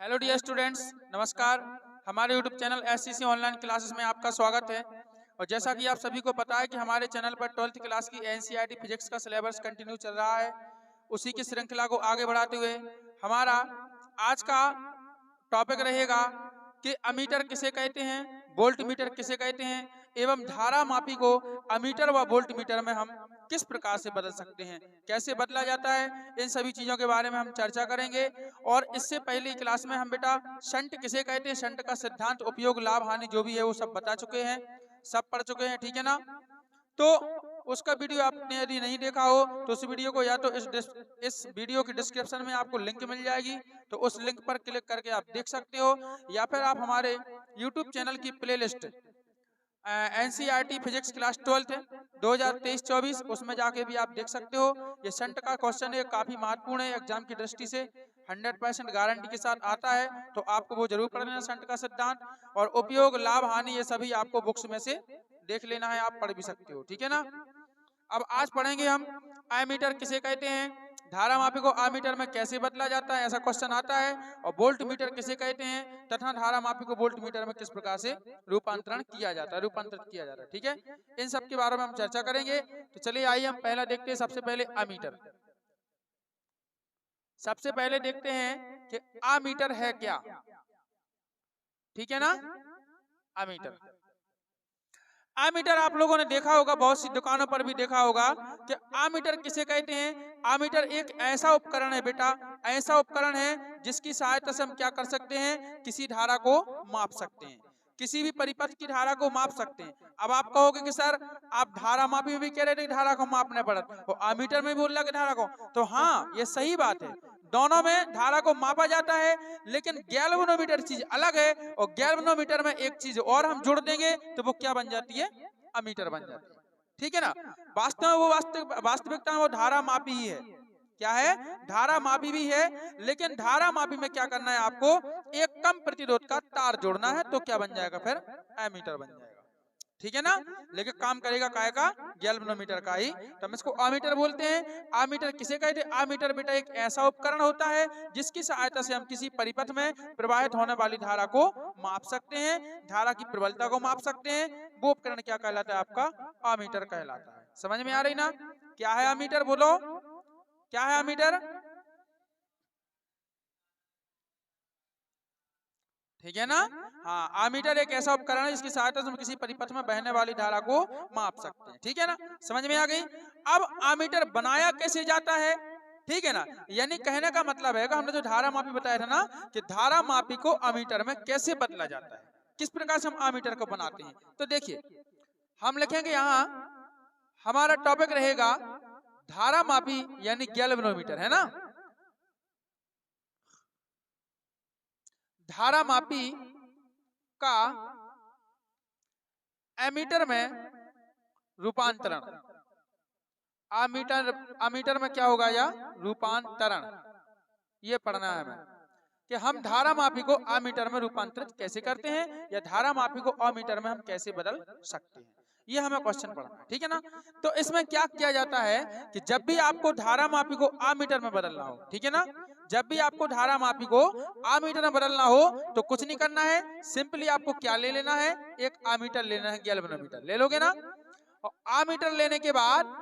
Hello dear students, नमस्कार। हमारे YouTube channel SCC online classes में आपका स्वागत है। और जैसा कि आप सभी को पता है कि हमारे चैनल पर 12th क्लास की एनसीईआरटी फिजिक्स का सिलेबस कंटिन्यू चल रहा है। उसी की श्रृंखला को आगे बढ़ाते हुए हमारा आज का टॉपिक रहेगा कि अमीटर किसे कहते हैं, वोल्ट मीटर किसे कहते हैं एवं धारा मापी को अमीटर व वोल्ट मीटर में हम किस प्रकार से बदल सकते हैं, कैसे बदला जाता है, इन सभी चीजों के बारे में हम चर्चा करेंगे। और इससे पहले क्लास में हम बेटा शंट किसे कहते हैं, शंट का सिद्धांत, उपयोग, लाभ, हानि जो भी है वो सब बता चुके हैं, सब पढ़ चुके हैं, ठीक है ना। तो उसका वीडियो आपने यदि नहीं देखा हो तो उस वीडियो को या तो इस वीडियो की डिस्क्रिप्शन में आपको लिंक मिल जाएगी, तो उस लिंक पर क्लिक करके आप देख सकते हो, या फिर आप हमारे यूट्यूब चैनल की प्लेलिस्ट एनसीईआरटी फिजिक्स क्लास 12 2023-24 उसमें जाके भी आप देख सकते हो। ये शंट का क्वेश्चन है, काफी महत्वपूर्ण है, एग्जाम की दृष्टि से 100% गारंटी के साथ आता है, तो आपको वो जरूर पढ़ लेना शंट का सिद्धांत। और उपयोग, लाभ, हानि ये सभी आपको बुक्स में से देख लेना है, आप पढ़ भी सकते हो, ठीक है ना। अब आज पढ़ेंगे हम एमीटर किसे कहते हैं, धारा मापी को एमीटर में कैसे बदला जाता है, ऐसा क्वेश्चन आता है। और वोल्ट मीटर किसे कहते हैं तथा धारा मापी को वोल्ट मीटर में किस प्रकार से रूपांतरण किया जाता है, रूपांतरित किया जाता है, ठीक है। इन सब के बारे में हम चर्चा करेंगे। तो चलिए आइए हम पहला देखते हैं। सबसे पहले एमीटर, सबसे पहले देखते हैं कि एमीटर है क्या, ठीक है ना। एमीटर, एमीटर आप लोगों ने देखा होगा, बहुत सी दुकानों पर भी देखा होगा कि एमीटर किसे कहते हैं। एमीटर एक ऐसा उपकरण है बेटा, ऐसा उपकरण है जिसकी सहायता से हम क्या कर सकते हैं, किसी धारा को माप सकते हैं, किसी भी परिपथ की धारा को माप सकते हैं। अब आप कहोगे कि सर आप धारा मापी में भी कह रहे थे धारा को मापने पड़त, और एमीटर में बोल रहा कि धारा को, तो हाँ ये सही बात है, दोनों में धारा को मापा जाता है। लेकिन गैल्वेनोमीटर चीज अलग है, और गैल्वेनोमीटर में एक चीज और हम जोड़ देंगे तो वो क्या बन जाती है, अमीटर बन जाती है, ठीक है ना। वास्तव में वो वास्तविकता में वो धारा मापी ही है, क्या है, धारा मापी भी है। लेकिन धारा मापी में क्या करना है, आपको एक कम प्रतिरोध का तार जोड़ना है, तो क्या बन जाएगा, फिर एमीटर बन जाएगा, ठीक है ना। लेकिन काम करेगा काय का, गैल्वेनोमीटर का ही, तो हम इसको एमीटर बोलते हैं। एमीटर किसे कहते हैं, एमीटर बेटा एक ऐसा उपकरण होता है जिसकी सहायता से हम किसी परिपथ में प्रवाहित होने वाली धारा को माप सकते हैं, धारा की प्रबलता को माप सकते हैं। वो उपकरण क्या कहलाता है, आपका एमीटर कहलाता है। समझ में आ रही ना, क्या है एमीटर, बोलो क्या है एमीटर, ठीक है ना। हाँ, एमीटर एक ऐसा उपकरण है जिसकी सहायता से हम किसी परिपथ में बहने वाली धारा को माप सकते हैं, ठीक है ना। समझ में आ गई। अब एमीटर बनाया कैसे जाता है, ठीक है ना। यानी कहने का मतलब है कि हमने जो धारा मापी बताया था ना, कि धारा मापी को एमीटर में कैसे बदला जाता है, किस प्रकार से हम एमीटर को बनाते हैं। तो देखिए हम लिखेंगे यहाँ, हमारा टॉपिक रहेगा धारा मापी यानी गैल्वेनोमीटर, है ना। धारा मापी का एमीटर में रूपांतरण, एमीटर, एमीटर में क्या होगा, या रूपांतरण, ये पढ़ना है हमें कि हम धारा मापी को एमीटर में रूपांतरित कैसे करते हैं, या धारा मापी को एमीटर में हम कैसे बदल सकते हैं, ये हमें क्वेश्चन पढ़ना है, ठीक है ना। तो इसमें क्या किया जाता है कि जब भी आपको धारा मापी को एमीटर में बदलना हो, ठीक है ना, जब भी आपको धारा मापी को एमीटर में बदलना हो तो कुछ नहीं करना है, सिंपली आपको क्या ले लेना है, एक एमीटर लेना है, गैल्वेनोमीटर ले लोगे ना। और एमीटर लेने के बाद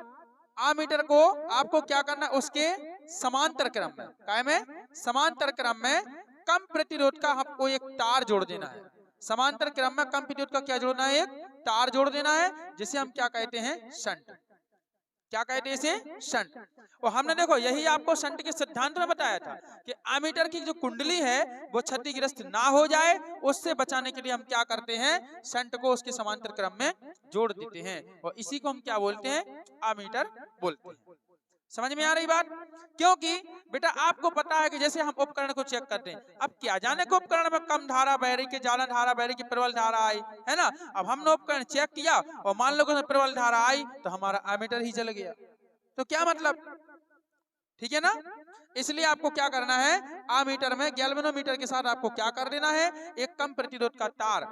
एमीटर को आपको क्या करना है, उसके समांतर क्रम में, काय में, समांतर क्रम में कम प्रतिरोध का आपको एक तार जोड़ देना है। समांतर क्रम में कम प्रतिरोध का क्या जोड़ना है, एक तार जोड़ देना है, जिसे हम क्या कहते हैं, शंट, क्या कहते हैं इसे, शंट। और हमने देखो यही आपको शंट के सिद्धांत में बताया था कि एमीटर की जो कुंडली है वो क्षतिग्रस्त ना हो जाए, उससे बचाने के लिए हम क्या करते हैं, शंट को उसके समांतर क्रम में जोड़ देते हैं, और इसी को हम क्या बोलते हैं, एमीटर बोलते हैं। समझ में आ रही बात। क्योंकि बेटा आपको पता है कि जैसे हम उपकरण को चेक करते हैं, अब क्या जाने को उपकरण में कम धारा बह रही, कि ज्यादा धारा बह रही, कि प्रबल धारा आई, है ना। अब हमने उपकरण चेक किया और मान लो कि प्रबल धारा आई, तो हमारा एमीटर ही जल गया, तो क्या मतलब, ठीक है ना। इसलिए आपको क्या करना है, एमीटर में गैल्वेनोमीटर के साथ आपको क्या कर देना है, एक कम प्रतिरोध का तार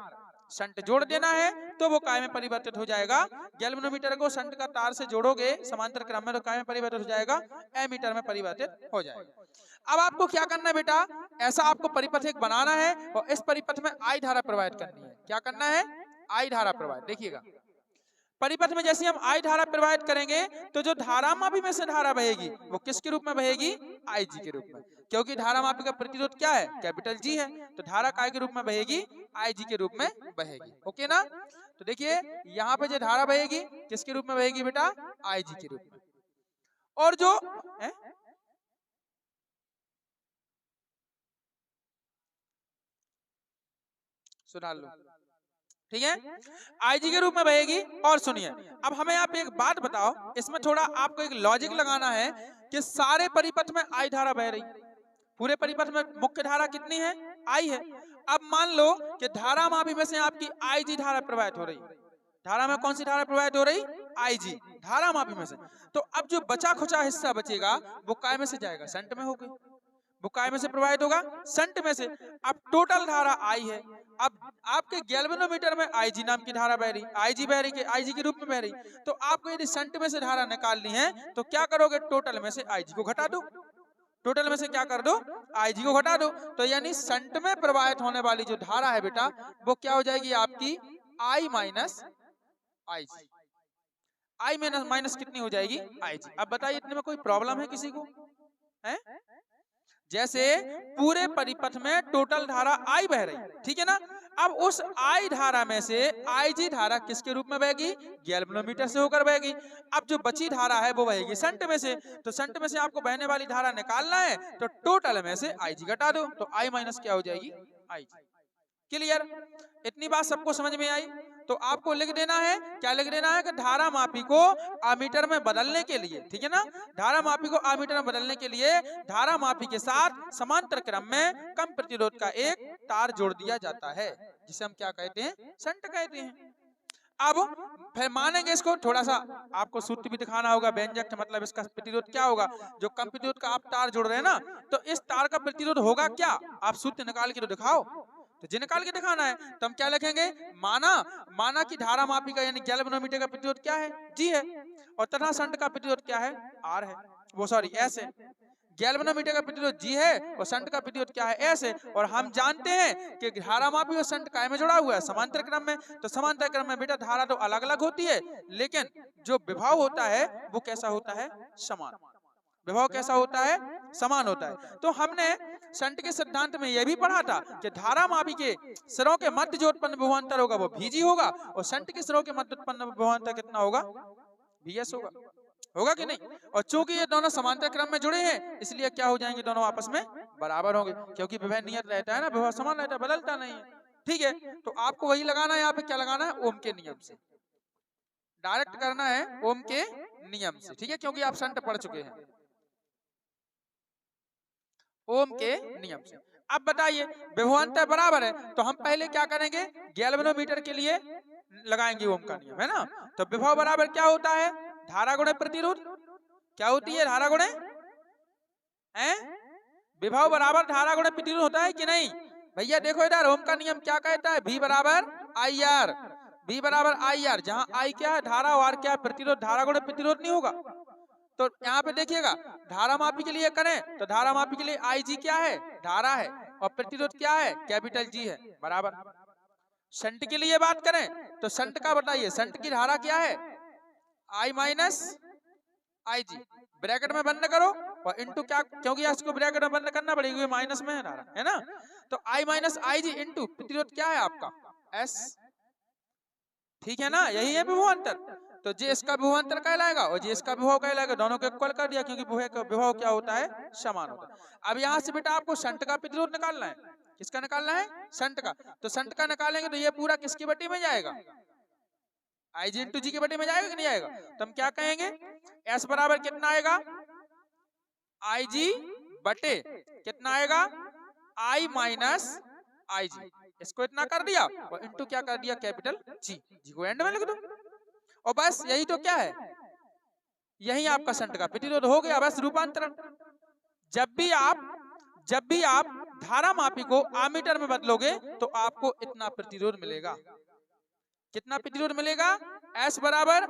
शंट जोड़ देना है तो वो काय में परिवर्तित हो जाएगा। गैल्वेनोमीटर को शंट का तार से जोड़ोगे समांतर क्रम में तो काय में परिवर्तित हो जाएगा, एमीटर में परिवर्तित हो जाएगा। अब आपको क्या करना है बेटा, ऐसा आपको परिपथ एक बनाना है और इस परिपथ में आई धारा प्रवाहित करनी है। क्या करना है? आई धारा प्रवाहित। देखिएगा परिपथ में जैसे हम आई धारा प्रवाहित करेंगे तो जो धारामापी में से धारा बहेगी वो किसके रूप में बहेगी? आई जी के रूप में, क्योंकि धारामापी का प्रतिरोध क्या है? कैपिटल जी है। तो धारा काय के रूप में बहेगी? आई जी के रूप में बहेगी। ओके ना? तो देखिए यहाँ पे जो धारा बहेगी किसके रूप में बहेगी बेटा? आई जी के रूप में। और जो सुधार लो, ठीक है, आईजी के रूप में बहेगी। और सुनिए अब हमें आप एक बात बताओ, इसमें थोड़ा आपको एक लॉजिक लगाना है कि सारे परिपथ में आई धारा बह रही, पूरे परिपथ में मुख्य धारा कितनी है? आई है। अब मान लो कि धारा मापी में से आपकी आईजी धारा प्रवाहित हो रही, धारा में कौन सी धारा प्रवाहित हो रही? आईजी धारा मापी में से। तो अब जो बचा खुचा हिस्सा बचेगा वो काय में से जाएगा? शंट में होगी। वो काय में से प्रवाहित होगा? शंट में से। अब टोटल धारा आई है, अब आपके गैल्वेनोमीटर में आईजी नाम की धारा बह रही, आईजी बह रही, आईजी के रूप में बह रही। तो आपको यदि शंट में से धारा निकालनी है तो क्या करोगे? टोटल में से आईजी को घटा दो, टोटल में से क्या कर दो? आईजी को घटा दो। तो यानी शंट में प्रवाहित होने वाली जो धारा है बेटा वो क्या हो जाएगी? आपकी आई माइनस आईजी। आई माइनस कितनी हो जाएगी? आईजी। अब बताइए इतने में कोई प्रॉब्लम है किसी को? है? जैसे पूरे परिपथ में टोटल धारा आई बह रही, ठीक है ना? अब उस आई धारा में से आईजी धारा किसके रूप में बहेगी? गैल्वेनोमीटर से होकर बहेगी। अब जो बची धारा है वो बहेगी शंट में से। तो शंट में से आपको बहने वाली धारा निकालना है तो टोटल में से आईजी घटा दो, तो आई माइनस क्या हो जाएगी? आईजी। क्लियर? इतनी बात सबको समझ में आई? तो आपको लिख देना है, क्या लिख देना है कि धारा मापी को आमीटर में बदलने के लिए, ठीक है ना, धारा मापी को आमीटर में बदलने के लिए धारा मापी के साथ समांतर क्रम में कम प्रतिरोध का एक तार जोड़ दिया जाता है, जिसे हम क्या कहते हैं? शंट कहते हैं। अब फिर मानेंगे इसको, थोड़ा सा आपको सूत्र भी दिखाना होगा, व्यंजक मतलब इसका प्रतिरोध क्या होगा? जो कम प्रतिरोध का आप तार जोड़ रहे हैं ना, तो इस तार का प्रतिरोध होगा क्या? आप सूत्र निकाल के तो दिखाओ। तो जे निकाल के दिखाना है तो हम क्या लिखेंगे? माना कि धारा मापी का यानी गैल्वेनोमीटर का प्रतिरोध क्या है? जी है। और तथा शंट का प्रतिरोध क्या है? आर है, वो सॉरी एस है। गैल्वेनोमीटर का प्रतिरोध जी है और शंट का प्रतिरोध क्या है? एस है। और हम जानते हैं कि धारा मापी और शंट काय में जुड़ा हुआ है? समांतर क्रम में। तो समांतर क्रम में बेटा धारा तो अलग अलग होती है, लेकिन जो विभव होता है वो कैसा होता है? समान। विभव कैसा होता है? समान होता है। तो हमने शंट के सिद्धांत में यह भी पढ़ा था कि धारा मापी के सिरों के मध्य जो उत्पन्न विभवांतर होगा वो भीजी होगा और शंट के सिरों के मध्य उत्पन्न विभवांतर कितना होगा? वीएस होगा। होगा कि नहीं? और चूंकि ये दोनों समांतर क्रम में जुड़े हैं इसलिए क्या हो जाएंगे? दोनों आपस में बराबर होंगे, क्योंकि विभव नियत रहता है ना, विभव समान रहता है, बदलता नहीं है। ठीक है, तो आपको वही लगाना है। यहाँ पे क्या लगाना है? ओम के नियम से डायरेक्ट करना है, ओम के नियम से, ठीक है, क्योंकि आप शंट पढ़ चुके हैं। ओम के नियम से। अब बताइए विभवांतर बराबर है तो हम पहले क्या करेंगे? गैल्वेनोमीटर के लिए लगाएंगे ओम का नियम, है ना? तो विभव बराबर क्या होता है? धारा गुणे प्रतिरोध। क्या होती है? धारा गुणे विभव बराबर धारा गुणे प्रतिरोध होता है कि नहीं? भैया देखो इधर ओम का नियम क्या कहता है? V बराबर आई आर। V बराबर आई आर, जहां आई क्या है? धारा और क्या है? प्रतिरोध। धारा गुणे प्रतिरोध नहीं होगा। तो यहाँ पे देखिएगा धारा मापी के लिए करें तो धारा मापी के लिए आई जी क्या है? धारा है, और प्रतिरोध क्या है? कैपिटल जी है, बराबर। शंट के लिए बात करें तो शंट का बताइए, शंट की धारा क्या है? आई माइनस आई जी, ब्रैकेट में बंद करो और इंटू क्या, क्योंकि इसको ब्रैकेट में बंद करना पड़ेगा, माइनस में है धारा, है ना? तो आई माइनस आई जी इंटू प्रतिरोध क्या है आपका? एस। ठीक है ना? यही है विभवांतर। तो जे इसका विभवांतर कहलाएगा और जे इसका विभव कहलाएगा, दोनों को इक्वल कर दिया, क्योंकि विभव क्या होता है? समान होता है। अब यहाँ से बेटा आपको शंट का प्रतिरोध निकालना है। किसका निकालना है? शंट का। तो शंट का निकालेंगे तो ये पूरा किसकी बटी में जाएगा? आई जी इंटू जी की बटी में जाएगा कि नहीं आएगा? तो हम क्या कहेंगे? एस बराबर कितना आएगा? आई जी बटे कितना आएगा? आई माइनस आई जी। इसको इतना कर दिया और इंटू क्या कर दिया? Capital G. जी को एंड में लिख दो और बस यही तो क्या है? यही आपका शंट का प्रतिरोध हो गया, बस रूपांतरण। जब भी आप धारा मापी को आमीटर में बदलोगे तो आपको इतना प्रतिरोध मिलेगा। कितना प्रतिरोध मिलेगा? S बराबर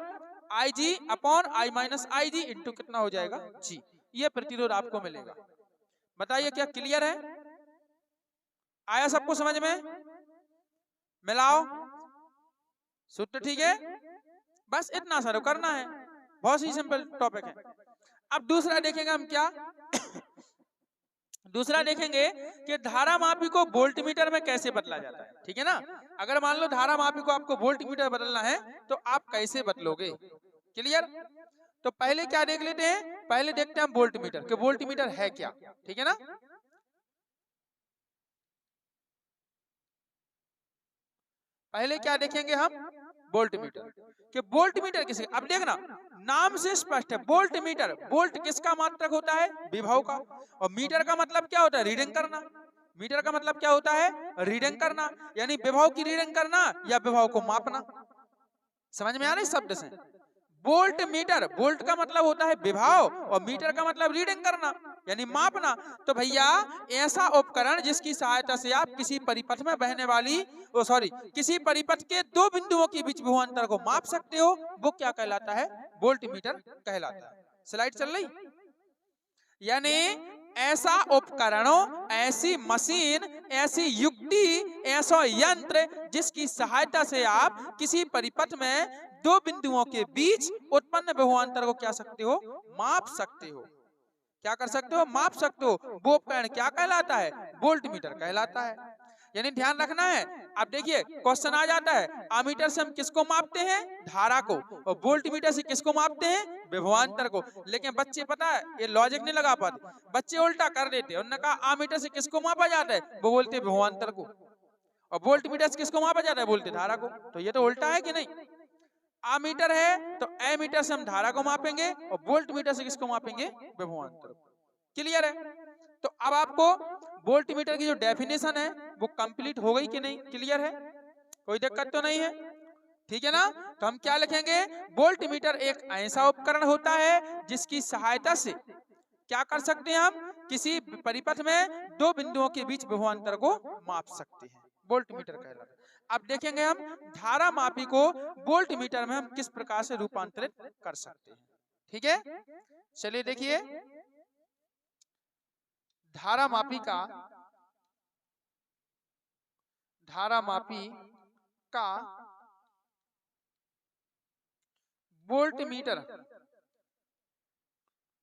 IG upon I minus IG into कितना हो जाएगा? G। ये प्रतिरोध आपको मिलेगा। बताइए क्या क्लियर है? आया सबको समझ में? मिलाओ सूत्र, ठीक है? बस इतना सा करना है, बहुत ही सिंपल टॉपिक है। अब दूसरा देखेंगे हम क्या दूसरा देखेंगे कि धारा मापी को वोल्टमीटर में कैसे बदला जाता है, ठीक है ना? अगर मान लो धारा मापी को आपको वोल्टमीटर बदलना है तो आप कैसे बदलोगे? क्लियर? तो पहले क्या देख लेते हैं, पहले देखते हैं हम वोल्टमीटर कि वोल्टमीटर है क्या, ठीक है ना? पहले क्या देखेंगे हम? वोल्टमीटर कि वोल्टमीटर किसे, अब देखना नाम से स्पष्ट है, वोल्टमीटर, वोल्ट किसका मात्रक होता है? विभव का। और मीटर का मतलब क्या होता है? रीडिंग करना। मीटर का मतलब क्या होता है? रीडिंग करना, यानी विभव की रीडिंग करना या विभव को मापना। समझ में आ रही शब्द से? वोल्ट मीटर, वोल्ट का मतलब होता है विभव और मीटर का मतलब रीडिंग करना यानी मापना। तो भैया ऐसा उपकरण जिसकी सहायता से आप किसी परिपथ में बहने वाली किसी परिपथ के दो बिंदुओं के बीच विभवांतर को माप सकते हो, वो क्या कहलाता है? वोल्ट मीटर कहलाता है। स्लाइड चल रही? यानी ऐसा उपकरणों, ऐसी मशीन, ऐसी युक्ति, ऐसा यंत्र जिसकी सहायता से आप किसी परिपथ में दो बिंदुओं के बीच उत्पन्न विभवांतर को क्या सकते हो? माप सकते हो। क्या कर सकते हो? माप सकते हो। वो उपकरण क्या कहलाता है? वोल्टमीटर कहलाता है। यानी ध्यान रखना है। अब देखिए क्वेश्चन आ जाता है, आमीटर से हम किसको मापते हैं? धारा को। और वोल्टमीटर से किसको मापते हैं? विभवांतर को। लेकिन बच्चे पता है ये लॉजिक नहीं लगा पाते, बच्चे उल्टा कर देते। उन्होंने कहा आमीटर से किसको मापा जाता है? वो बोलते विभवांतर को। और वोल्टमीटर से किसको मापा जाता है? बोलते धारा को। तो ये तो उल्टा है कि नहीं? आमीटर है तो एमीटर से हम धारा को मापेंगे और वोल्टमीटर से किसको मापेंगे? विभवांतर को। क्लियर है? तो अब आपको वोल्टमीटर की जो डेफिनेशन है वो कंप्लीट हो गई कि नहीं? क्लियर है? कोई दिक्कत तो नहीं है? ठीक है ना? तो हम क्या लिखेंगे? वोल्टमीटर एक ऐसा उपकरण होता है जिसकी सहायता से क्या कर सकते हैं हम? किसी परिपथ में दो बिंदुओं के बीच विभवांतर को माप सकते हैं। वोल्टमीटर कहलाता है। अब देखेंगे हम धारा मापी को वोल्टमीटर में हम किस प्रकार से रूपांतरित कर सकते हैं। ठीक है, चलिए देखिए धारा मापी का वोल्टमीटर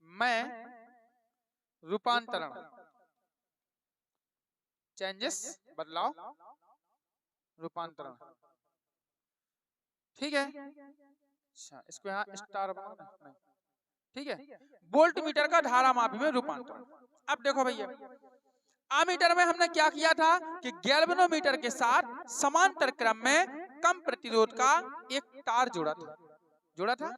में रूपांतरण, चेंजेस, बदलाव, रूपांतरण। ठीक है, अच्छा इसको यहाँ स्टार बनाओ। ठीक है, वोल्टमीटर का धारा मापी में रूपांतरण। अब देखो भैया आमीटर में हमने क्या किया था कि गैल्वेनोमीटर के साथ समांतर क्रम में कम प्रतिरोध का एक तार जोड़ा था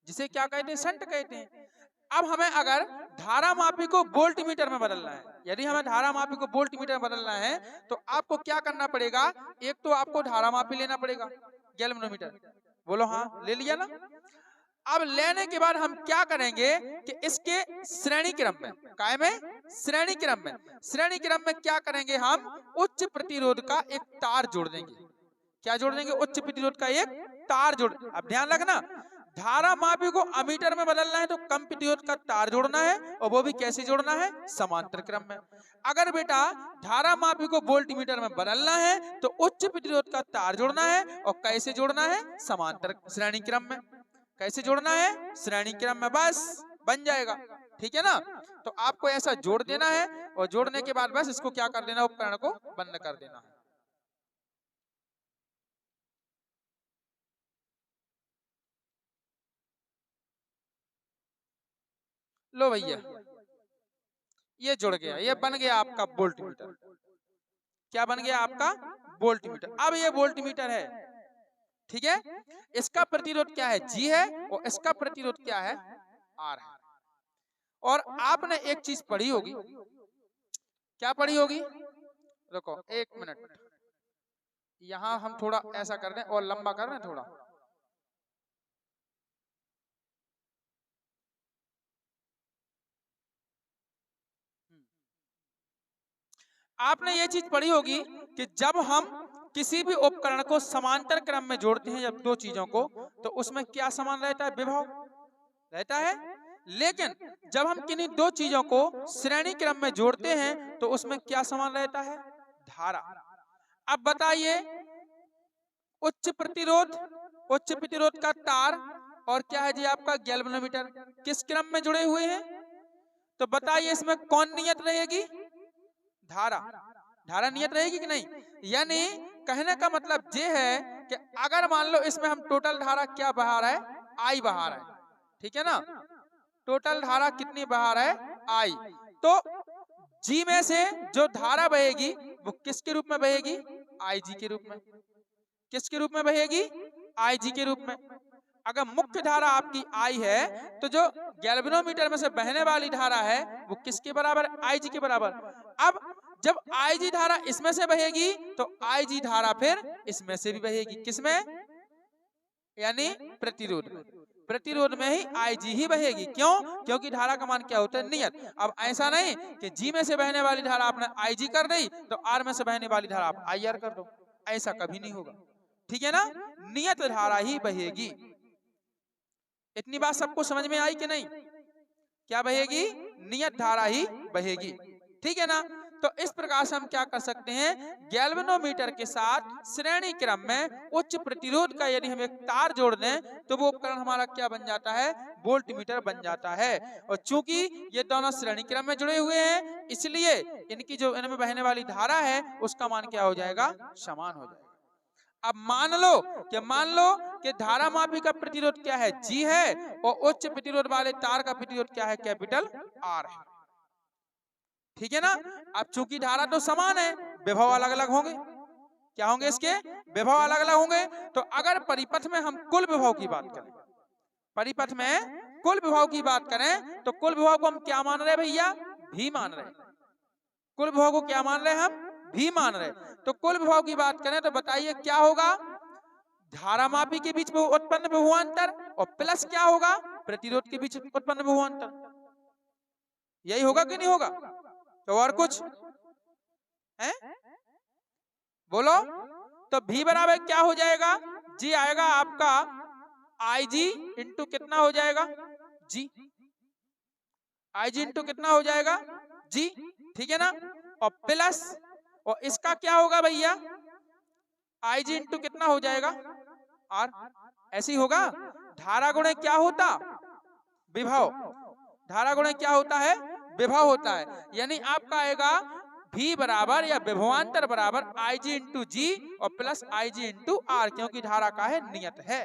जिसे क्या कहते हैं? शंट कहते हैं। अब हमें अगर धारा मापी को वोल्टमीटर में बदलना है, यदि हमें धारा मापी को वोल्टमीटर में बदलना है तो आपको क्या करना पड़ेगा? एक तो आपको धारा मापी लेना पड़ेगा गैल्वेनोमीटर। बोलो हाँ, ले लिया ना? अब लेने के बाद हम क्या करेंगे कि इसके श्रेणी क्रम में, काय में? श्रेणी क्रम में क्या करेंगे? हम उच्च प्रतिरोध का एक तार जोड़ देंगे। क्या जोड़ देंगे? उच्च प्रतिरोध का एक तार जोड़। अब ध्यान रखना धारा मापी को अमीटर में बदलना है तो कम प्रतिरोध का तार जोड़ना है और वो भी कैसे जोड़ना है? समांतर क्रम में। अगर बेटा धारा मापी को वोल्टमीटर में बदलना है तो उच्च प्रतिरोध का तार जोड़ना है और कैसे जोड़ना है? समांतर श्रेणी क्रम में। कैसे जोड़ना है? श्रेणी क्रम में, बस बन जाएगा। ठीक है ना? तो आपको ऐसा जोड़ देना है और जोड़ने के बाद बस इसको क्या कर देना? उपकरण को बंद कर देना है। लो भैया ये जुड़ गया, ये बन गया आपका वोल्टमीटर। क्या बन गया आपका? वोल्टमीटर। अब ये वोल्टमीटर है, ठीक है, इसका प्रतिरोध क्या है? G है और इसका प्रतिरोध क्या है? R है। और आपने एक चीज पढ़ी होगी, क्या पढ़ी होगी? रुको एक मिनट, यहां हम थोड़ा ऐसा कर रहे हैं और लंबा कर रहे हैं थोड़ा। आपने ये चीज पढ़ी होगी कि जब हम किसी भी उपकरण को समांतर क्रम में जोड़ते हैं जब दो चीजों को, तो उसमें क्या समान रहता है? विभव रहता है। लेकिन जब हम किन्हीं दो चीजों को श्रेणी क्रम में जोड़ते हैं तो उसमें क्या समान रहता है? धारा। अब बताइए, उच्च प्रतिरोध का तार और क्या है जी आपका गैल्वेनोमीटर किस क्रम में जुड़े हुए हैं? तो बताइए इसमें कौन नियत रहेगी? धारा। धारा नियत रहेगी कि नहीं? यानी कहने का मतलब ये है कि अगर मान लो इसमें हम टोटल धारा क्या बहा रहा है? आई बहा रहा है, ठीक है ना? टोटल धारा कितनी बहा रहा है? आई। तो जी में से जो धारा बहेगी वो किसके रूप में बहेगी? आई जी के रूप में। किसके रूप में बहेगी? आई जी के रूप में। अगर मुख्य धारा आपकी आई है तो जो गैल्वेनोमीटर में से बहने वाली धारा है वो किसके बराबर? आई जी के बराबर। अब जब आई जी धारा इसमें से बहेगी तो आई जी धारा फिर इसमें से भी बहेगी। किसमें? यानी प्रतिरोध में। प्रतिरोध में ही आई जी ही बहेगी। क्यों? क्योंकि धारा का मान क्या होता है? नियत। अब ऐसा नहीं कि जी में से बहने वाली धारा आपने आई जी कर दी तो आर में से बहने वाली धारा आप आई आर कर दो, ऐसा कभी नहीं होगा, ठीक है ना? नियत धारा ही बहेगी। इतनी बात सबको समझ में आई कि नहीं? क्या बहेगी? नियत धारा ही बहेगी, ठीक है ना? तो इस प्रकार से हम क्या कर सकते हैं? गैल्वेनोमीटर के साथ श्रेणी क्रम में उच्च प्रतिरोध का यदि हम एक तार जोड़ दें तो वो उपकरण हमारा क्या बन जाता है? वोल्टमीटर बन जाता है। और चूंकि ये दोनों श्रेणी क्रम में जुड़े हुए हैं इसलिए इनकी जो इनमें बहने वाली धारा है उसका मान क्या हो जाएगा? समान हो जाएगा। अब मान लो कि धारा मापी का प्रतिरोध क्या है? जी है, और उच्च प्रतिरोध वाले तार का प्रतिरोध क्या है? कैपिटल आर है, ठीक है ना? अब चूंकि धारा तो समान है, विभव अलग अलग होंगे। क्या होंगे इसके? विभव अलग अलग होंगे। तो अगर परिपथ में हम कुल विभव की बात करें, परिपथ में कुल विभव की बात करें तो कुल विभव को हम क्या मान रहे हैं भैया? भी मान रहे हैं। कुल विभव को क्या मान रहे हैं हम? भी मान रहे। तो कुल विभव की बात करें तो बताइए क्या होगा? धारा मापी के बीच में उत्पन्न विभवांतर और प्लस क्या होगा? प्रतिरोध के बीच उत्पन्न विभवांतर। यही होगा कि नहीं होगा? तो और कुछ है? बोलो। तो भी बराबर क्या हो जाएगा? जी आएगा आपका आई जी इंटू कितना हो जाएगा? जी। आई जी इंटू कितना हो जाएगा? जी, ठीक है ना? और प्लस, और इसका क्या होगा भैया? आई जी इंटू कितना हो जाएगा? आर। ऐसे ही होगा। धारा गुणे क्या होता? विभव। धारा गुणे क्या होता है? विभव होता है। यानी आपका आएगा भी बराबर या विभवांतर बराबर आई जी इंटू जी और plus I G into R, क्योंकि धारा का है नियत है।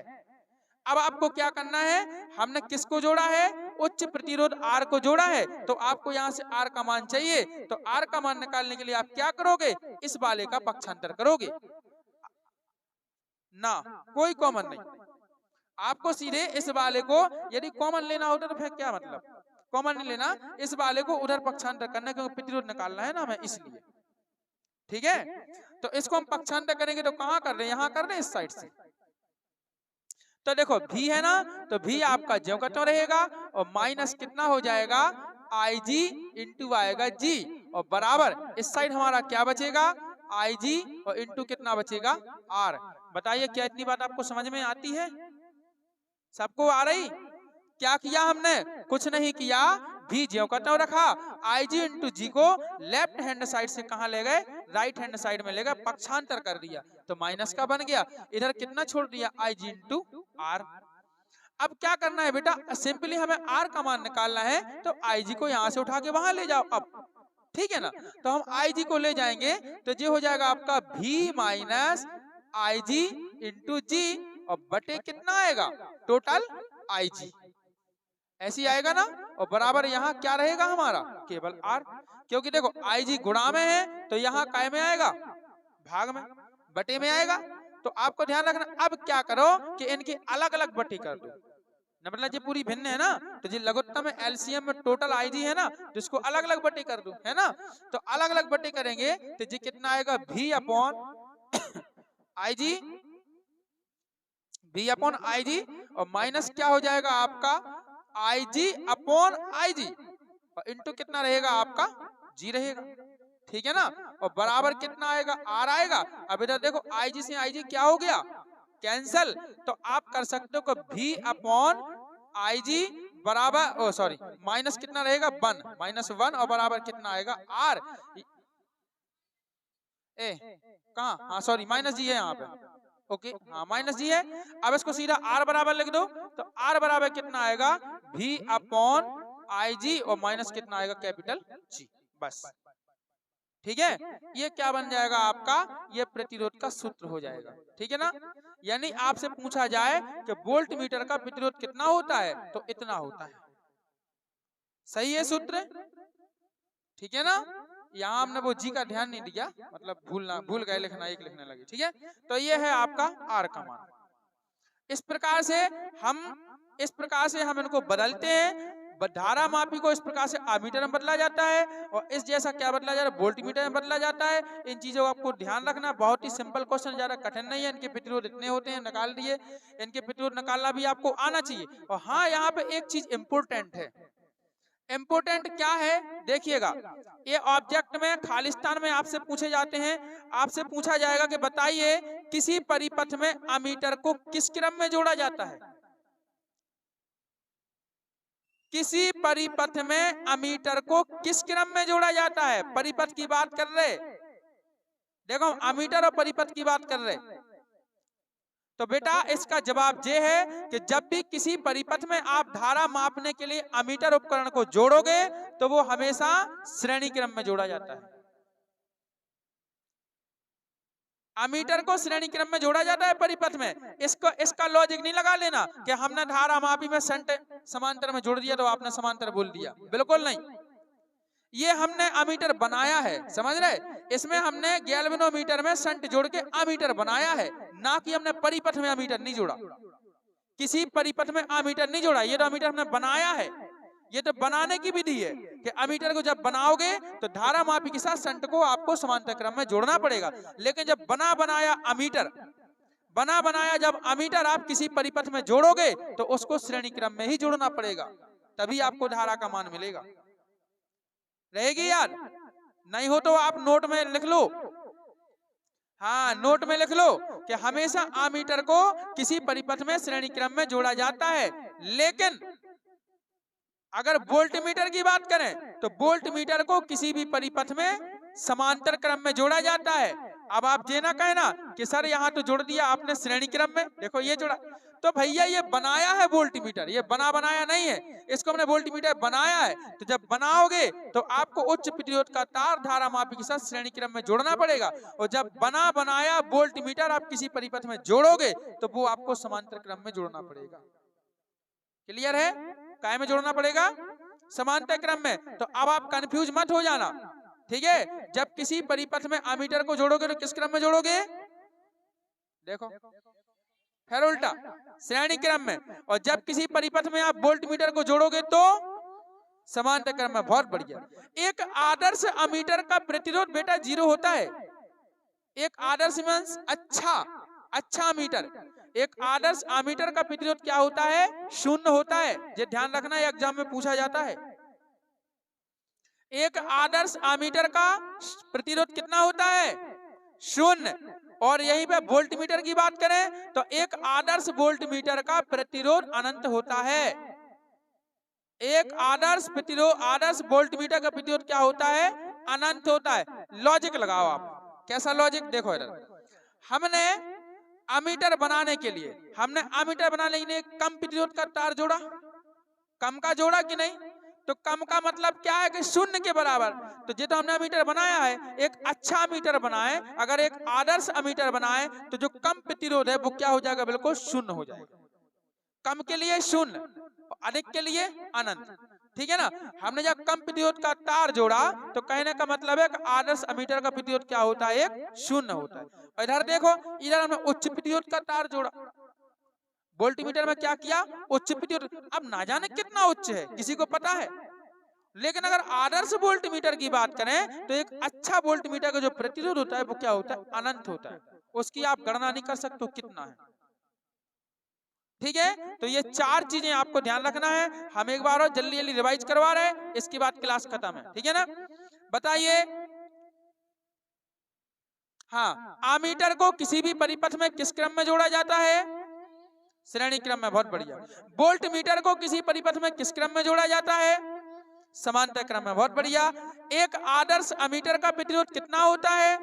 अब आपको क्या करना है? हमने किसको जोड़ा है? उच्च प्रतिरोध आर को जोड़ा है। तो आपको यहाँ से आर का मान चाहिए, तो आर का मान निकालने के लिए आप क्या करोगे? इस वाले का पक्षांतर करोगे ना, कोई कॉमन नहीं। आपको सीधे इस वाले को, यदि कॉमन लेना होता तो फिर क्या मतलब? कॉमन नहीं लेना, इस वाले को उधर पक्षांतर करना, क्योंकि प्रतिरोध निकालना है ना हमें, इसलिए, ठीक है? तो इसको हम पक्षांतर करेंगे तो कहाँ कर रहे हैं? यहाँ कर रहे हैं, इस साइड से। तो देखो भी है ना, तो भी आपका ज्यों का त्यों रहेगा और माइनस कितना हो जाएगा? आई जी इंटू आएगा जी, और बराबर इस साइड हमारा क्या बचेगा? आई जी और इंटू कितना बचेगा? आर। बताइए क्या इतनी बात आपको समझ में आती है? सबको आ रही? क्या किया हमने? कुछ नहीं किया, भी ज्यों का त्यों रखा। आई जी इंटू जी को लेफ्ट हैंड साइड से कहां ले गए? राइट हैंड साइड में ले गए, पक्षांतर कर दिया तो माइनस का बन गया। इधर कितना छोड़ दिया? आई जी इंटू आर। अब क्या करना है बेटा? सिंपली हमें आर का मान निकालना है, तो आई जी को यहां से उठा के वहां ले जाओ। अब ठीक है ना? तो हम आई जी को ले जाएंगे तो ये हो जाएगा आपका भी माइनस आई जी इंटू जी, और बटे कितना आएगा? टोटल आई जी। ऐसी आएगा ना, और बराबर यहाँ क्या रहेगा हमारा? केवल आर। क्योंकि देखो आई जी गुणा में है तो यहाँ काय में आएगा? भाग में, बटे में आएगा। तो आपको ध्यान रखना, अब क्या करो कि इनकी अलग अलग बटी कर दो। मतलब ये पूरी भिन्न है ना, तो ये लघुत्तम में एलसीएम में टोटल आईजी है ना, जिसको अलग अलग बटे कर दो, है ना? तो अलग अलग बटे करेंगे तो ये कितना आएगा? भी अपॉन आईजी, भी अपॉन आईजी, और माइनस क्या हो जाएगा आपका? आईजी अपॉन आईजी, और इंटू कितना रहेगा आपका? जी रहेगा, ठीक है ना, और बराबर कितना आएगा, आर आएगा। अब इधर देखो IG से IG क्या हो गया, कैंसल। तो आप कर सकते हो कि V अपॉन IG बराबर सॉरी माइनस कितना रहेगा 1, -1 और बराबर कितना आएगा R ए कहाँ, हाँ सॉरी -G है यहाँ पे, ओके हाँ -G है। अब इसको सीधा R बराबर लिख दो, तो R बराबर कितना आएगा V अपॉन IG और माइनस कितना आएगा कैपिटल G, बस ठीक है। ये क्या बन जाएगा आपका, ये प्रतिरोध का सूत्र हो जाएगा, ठीक है ना। यानी आपसे पूछा जाए कि वोल्ट मीटर का प्रतिरोध कितना होता है, तो इतना होता है, सही है सूत्र, ठीक है ना। यहाँ हमने वो जी का ध्यान नहीं दिया, मतलब भूल गए लिखना, एक लिखने लगे, ठीक है। तो ये है आपका आर का मान। इस प्रकार से हम इनको बदलते हैं। धारा मापी को इस प्रकार से आमीटर में बदला जाता है, और इस जैसा क्या बदला जा रहा है, वोल्टमीटर में बदला जाता है। इन चीजों को आपको ध्यान रखना, बहुत ही सिंपल क्वेश्चन, ज्यादा कठिन नहीं है। इनके प्रतिरोध इतने होते हैं, निकाल दिए। इनके प्रतिरोध निकालना भी आपको आना चाहिए। और हाँ, यहाँ पे एक चीज इंपोर्टेंट है। इम्पोर्टेंट क्या है, देखिएगा, ये ऑब्जेक्ट में खालिस्तान में आपसे पूछे जाते हैं। आपसे पूछा जाएगा कि बताइए किसी परिपथ में अमीटर को किस क्रम में जोड़ा जाता है। किसी परिपथ में अमीटर को किस क्रम में जोड़ा जाता है, परिपथ की बात कर रहे, देखो अमीटर और परिपथ की बात कर रहे। तो बेटा इसका जवाब ये है कि जब भी किसी परिपथ में आप धारा मापने के लिए अमीटर उपकरण को जोड़ोगे तो वो हमेशा श्रेणी क्रम में जोड़ा जाता है। अमीटर को श्रेणी क्रम में जोड़ा जाता है परिपथ में। इसका लॉजिक नहीं लगा लेना कि हमने धारा मापी में शंट समांतर में जोड़ दिया तो आपने समांतर बोल दिया, बिल्कुल नहीं। ये हमने अमीटर बनाया है, समझ रहे, इसमें हमने गैल्वेनोमीटर में शंट जोड़ के अमीटर बनाया है, ना कि हमने परिपथ में अमीटर नहीं जोड़ा। किसी परिपथ में अमीटर नहीं जोड़ा, ये तो अमीटर हमने बनाया है। ये तो बनाने की विधि है कि अमीटर को जब बनाओगे तो धारा मापी के साथ शंट को आपको समांतर क्रम में जोड़ना पड़ेगा। लेकिन जब बना बनाया जब अमीटर आप किसी परिपथ में जोड़ोगे तो उसको श्रेणी क्रम में ही जोड़ना पड़ेगा, तभी आपको धारा का मान मिलेगा। रहेगी याद, नहीं हो तो आप नोट में लिख लो। हाँ, नोट में लिख लो कि हमेशा अमीटर को किसी परिपथ में श्रेणी क्रम में जोड़ा जाता है। लेकिन अगर वोल्टमीटर की बात करें तो वोल्टमीटर को किसी भी परिपथ में समांतर क्रम में जोड़ा जाता है। अब आप ये ना कहना कि सर यहाँ तो जोड़ दिया आपने श्रेणी क्रम में, देखो ये जोड़ा, तो भैया ये बनाया है वोल्टमीटर, ये बनाया नहीं है, इसको हमने वोल्टमीटर बनाया है। तो जब बनाओगे तो आपको उच्च प्रतिरोध का तार धारा मापी के साथ श्रेणी क्रम में जोड़ना पड़ेगा, और जब बनाया वोल्टमीटर आप किसी परिपथ में जोड़ोगे तो वो आपको समांतर क्रम में जोड़ना पड़ेगा। क्लियर है, काय में जोड़ना पड़ेगा, समांतर क्रम में। तो अब आप कंफ्यूज मत हो जाना, ठीक है। जब किसी परिपथ में अमीटर को जोड़ोगे तो किस क्रम में जोड़ोगे, देखो फिर उल्टा श्रेणी क्रम में। और जब किसी परिपथ में आप वोल्टमीटर को जोड़ोगे तो समांतर क्रम में। बहुत बढ़िया। एक आदर्श अमीटर का प्रतिरोध बेटा 0 होता है। एक आदर्श मींस अच्छा अमीटर। एक आदर्श अमीटर का प्रतिरोध क्या होता है, 0 होता है। ये ध्यान रखना, एग्जाम में पूछा जाता है। एक आदर्श अमीटर का प्रतिरोध कितना होता है, 0। और यहीं पे वोल्टमीटर की बात करें तो एक आदर्श वोल्टमीटर का प्रतिरोध अनंत होता है। एक आदर्श वोल्टमीटर का प्रतिरोध क्या होता है, अनंत होता है। लॉजिक लगाओ आप, कैसा लॉजिक, देखो इधर हमने अमीटर बनाने के लिए कम प्रतिरोध का तार जोड़ा, कम का जोड़ा कि नहीं, तो कम का मतलब क्या है कि 0 के बराबर। तो ये तो हमने अमीटर बनाया है, एक अच्छा अमीटर बनाए, अगर एक आदर्श अमीटर बनाए तो जो कम प्रतिरोध है वो क्या हो जाएगा, बिल्कुल 0 हो जाएगा। कम के लिए 0, अधिक के लिए अनंत, ठीक है ना। हमने जब कम प्रतिरोध का तार जोड़ा तो कहने का मतलब है कि आदर्श अमीटर का प्रतिरोध क्या होता है, 0 होता है। इधर देखो, इधर हमने उच्च प्रतिरोध का तार जोड़ा, वोल्टमीटर में क्या किया, उच्च प्रतिरोध। अब ना जाने कितना उच्च है, किसी को पता है। लेकिन अगर आदर्श वोल्टमीटर की बात करें तो एक अच्छा वोल्टमीटर का जो प्रतिरोध होता है वो क्या होता है, अनंत होता है। उसकी आप गणना नहीं कर सकते कितना है, ठीक है। तो ये 4 चीजें आपको ध्यान रखना है। हम एक बार और जल्दी रिवाइज करवा रहे हैं, इसके बाद क्लास खत्म है, ठीक है ना। बताइए हाँ, आमीटर को किसी भी परिपथ में किस क्रम में जोड़ा जाता है? श्रेणी क्रम में। बहुत बढ़िया। वोल्ट मीटर को किसी परिपथ में किस क्रम में जोड़ा जाता है? समांतर क्रम में। बहुत बढ़िया। एक आदर्श अमीटर का प्रतिरोध कितना होता है?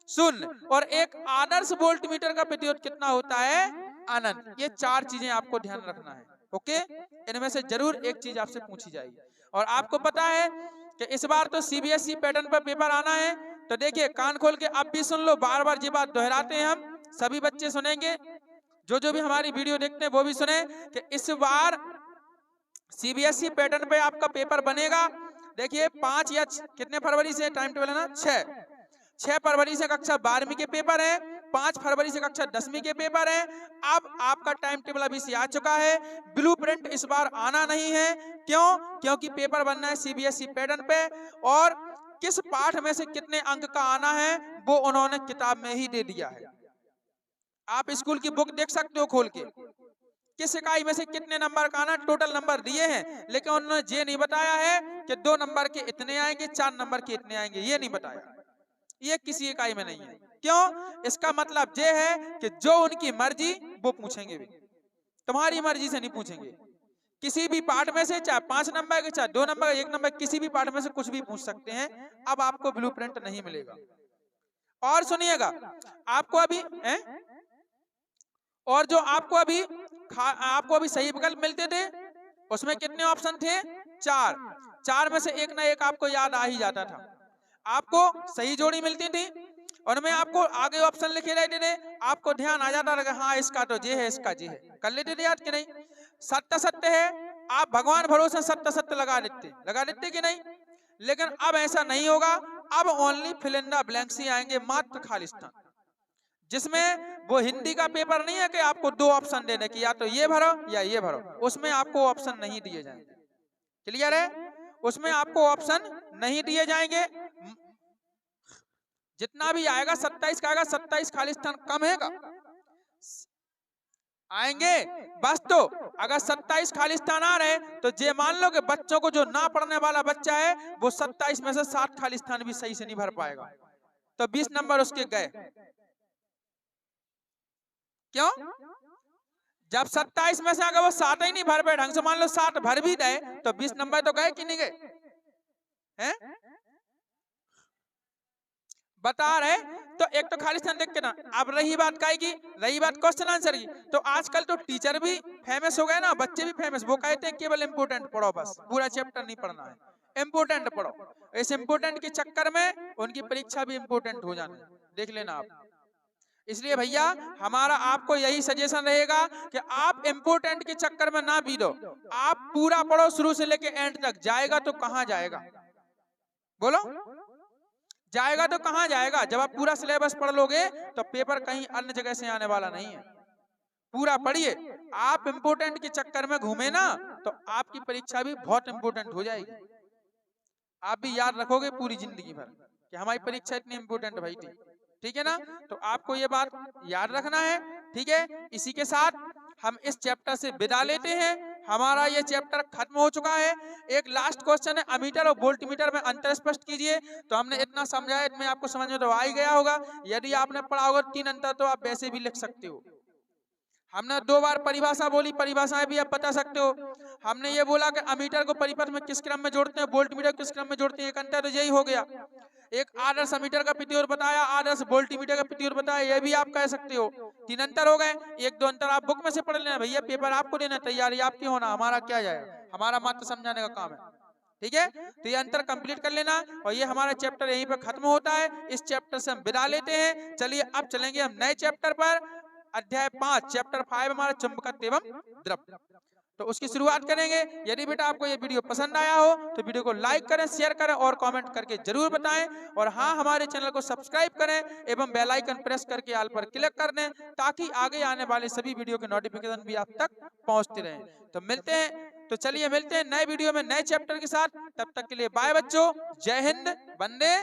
0। और एक आदर्श वोल्ट मीटर का प्रतिरोध कितना होता है? अनंत। ये 4 चीजें आपको ध्यान रखना है। ओके, इनमें से जरूर एक चीज आपसे पूछी जाएगी। और आपको पता है कि इस बार तो सीबीएसई पैटर्न पर पेपर आना है, तो देखिए कान खोल के अब भी सुन लो, बार बार ये बात दोहराते हैं हम, सभी बच्चे सुनेंगे, जो भी हमारी वीडियो देखते हैं वो भी सुने कि इस बार सीबीएसई पैटर्न पे आपका पेपर बनेगा। देखिए 5 या कितने फरवरी से टाइम टेबल है ना? 6 फरवरी से कक्षा 12वीं के पेपर है, 5 फरवरी से कक्षा 10वीं के पेपर है। अब आपका टाइम टेबल अभी से आ चुका है। ब्लूप्रिंट इस बार आना नहीं है। क्यों? क्योंकि पेपर बनना है सीबीएसई पैटर्न पे, और किस पाठ में से कितने अंक का आना है वो उन्होंने किताब में ही दे दिया है। आप स्कूल की बुक देख सकते हो खोल के, किस इकाई में से कितने नंबर का आना, टोटल नंबर दिए हैं, लेकिन उन्होंने ये नहीं बताया है कि 2 नंबर के इतने आएंगे, 4 नंबर के इतने आएंगे, ये नहीं बताया। ये किसी इकाई में नहीं है। क्यों? इसका मतलब ये है कि जो उनकी मर्जी वो पूछेंगे भी, तुम्हारी मर्जी से नहीं पूछेंगे। किसी भी पाठ में से, चाहे 5 नंबर के, चाहे 2 नंबर, 1 नंबर, किसी भी पाठ में से कुछ भी पूछ सकते हैं। अब आपको ब्लूप्रिंट नहीं मिलेगा। और सुनिएगा, आपको अभी और जो आपको अभी सही विकल्प मिलते थे, उसमें कितने ऑप्शन थे? 4 में से एक ना एक आपको याद आ ही जाता था। आपको सही जोड़ी मिलती थी, उनमें आपको आगे ऑप्शन लिखे रहते थे, आपको ध्यान आ जाता था हाँ इसका तो ये है, इसका ये है। कर लेते थे याद कि नहीं? सत्य सत्य है, आप भगवान भरोसे सत्य सत्य लगा देते कि नहीं? लेकिन अब ऐसा नहीं होगा। अब only fill in the blanks ही आएंगे, मात्र खाली स्थान, जिसमें वो हिंदी का पेपर नहीं है कि आपको 2 ऑप्शन देने की, या तो ये भरो या ये भरो। उसमें आपको ऑप्शन नहीं दिए जाएंगे। क्लियर है? उसमें आपको ऑप्शन नहीं दिए जाएंगे। जितना भी आएगा 27 का आएगा, 27 खाली स्थान कम हैगा आएंगे बस। तो अगर 27 खाली स्थान आ रहे तो ये मान लो कि बच्चों को, जो ना पढ़ने वाला बच्चा है, वो 27 में से 7 खाली स्थान भी सही से नहीं भर पाएगा, तो 20 नंबर उसके गए। क्यों? जब 27 में से अगर वो 7 ही नहीं भर पाए ढंग से, मान लो 7 भर भी गए, तो 20 नंबर तो गए कि नहीं गए? हैं? बता रहे। तो एक तो खाली स्थान देख के ना। अब रही बात काय की, रही बात क्वेश्चन आंसर की, तो आजकल तो टीचर भी फेमस हो गए ना, बच्चे भी फेमस। वो कहते हैं केवल इम्पोर्टेंट पढ़ो, बस पूरा चैप्टर नहीं पढ़ना है, इम्पोर्टेंट पढ़ो। इस इम्पोर्टेंट के चक्कर में उनकी परीक्षा भी इम्पोर्टेंट हो जानी, देख लेना आप। इसलिए भैया हमारा आपको यही सजेशन रहेगा कि आप इम्पोर्टेंट के चक्कर में ना बीतो, आप पूरा पढ़ो शुरू से लेके एंड तक। जाएगा तो कहां जाएगा? बोलो, जाएगा तो कहां जाएगा? जब आप पूरा सिलेबस पढ़ लोगे तो पेपर कहीं अन्य जगह से आने वाला नहीं है। पूरा पढ़िए। आप इम्पोर्टेंट के चक्कर में घूमे ना, तो आपकी परीक्षा भी बहुत इम्पोर्टेंट हो जाएगी। आप भी याद रखोगे पूरी जिंदगी भर कि हमारी परीक्षा इतनी इम्पोर्टेंट भाई थी। ठीक है ना? तो आपको ये बात याद रखना है। ठीक है, इसी के साथ हम इस चैप्टर से विदा लेते हैं। हमारा ये चैप्टर खत्म हो चुका है। एक लास्ट क्वेश्चन है, अमीटर और वोल्टमीटर में अंतर स्पष्ट कीजिए। तो हमने इतना समझाया, इतने आपको समझ में तो आ ही गया होगा। यदि आपने पढ़ा होगा 3 अंतर, तो आप वैसे भी लिख सकते हो। हमने 2 बार परिभाषा बोली, परिभाषाएं भी आप बता सकते हो। हमने ये बोला कि अमीटर को परिपथ में किस क्रम में जोड़ते हैं, वोल्टमीटर किस क्रम में जोड़ते हैं, एक अंतर तो यही हो गया। एक आदर्श अमीटर का प्रतिरोध बताया, आदर्श वोल्टमीटर का प्रतिरोध बताया, ये भी आप कह सकते हो। 3 अंतर हो गए। 1-2 अंतर आप बुक में से पढ़ लेना भैया, पेपर आपको देना, तैयारी आपकी होना, हमारा क्या जाएगा, हमारा मात्र समझाने का काम है। ठीक है, तो ये अंतर कंप्लीट कर लेना। और ये हमारा चैप्टर यहीं पर खत्म होता है। इस चैप्टर से हम विदा लेते हैं। चलिए अब चलेंगे हम नए चैप्टर पर। अध्याय 5 चैप्टर 5 हमारा चुंबकत्व एवं द्रव, तो उसकी शुरुआत करेंगे। यदि बेटा आपको ये वीडियो पसंद आया हो तो वीडियो को लाइक करें, शेयर करें और कमेंट करके जरूर बताएं। और हाँ, हमारे चैनल को सब्सक्राइब करें एवं बेल आइकन प्रेस करके ऑल पर क्लिक कर दें, ताकि आगे आने वाले सभी वीडियो के नोटिफिकेशन भी आप तक पहुंचते रहें। तो मिलते हैं, तो चलिए मिलते हैं नए वीडियो में नए चैप्टर के साथ। तब तक के लिए बाय बच्चों, जय हिंद, वंदे